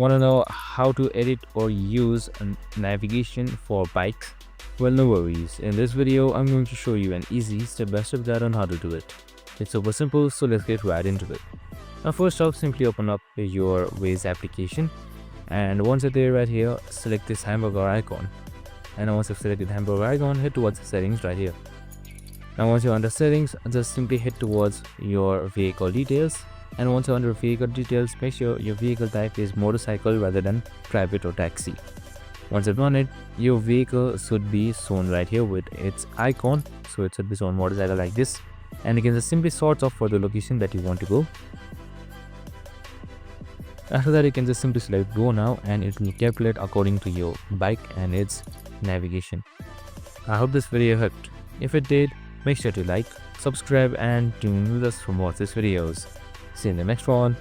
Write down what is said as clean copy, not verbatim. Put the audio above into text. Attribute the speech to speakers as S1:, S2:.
S1: Want to know how to edit or use navigation for bikes? Well, no worries. In this video, I'm going to show you an easy step-by-step guide on how to do it. It's super simple, so let's get right into it. Now first off, simply open up your Waze application, and once you're there right here, select this hamburger icon. And once you've selected the hamburger icon, head towards the settings right here. Now once you're under settings, just simply head towards your vehicle details. And once you're under vehicle details, make sure your vehicle type is motorcycle rather than private or taxi. Once you've done it, your vehicle should be shown right here with its icon. So it should be shown motorcycle like this. And you can just simply sort off for the location that you want to go. After that, you can just simply select go now, and it will calculate according to your bike and its navigation. I hope this video helped. If it did, make sure to like, subscribe and tune in with us for more of these videos. See you in the next one.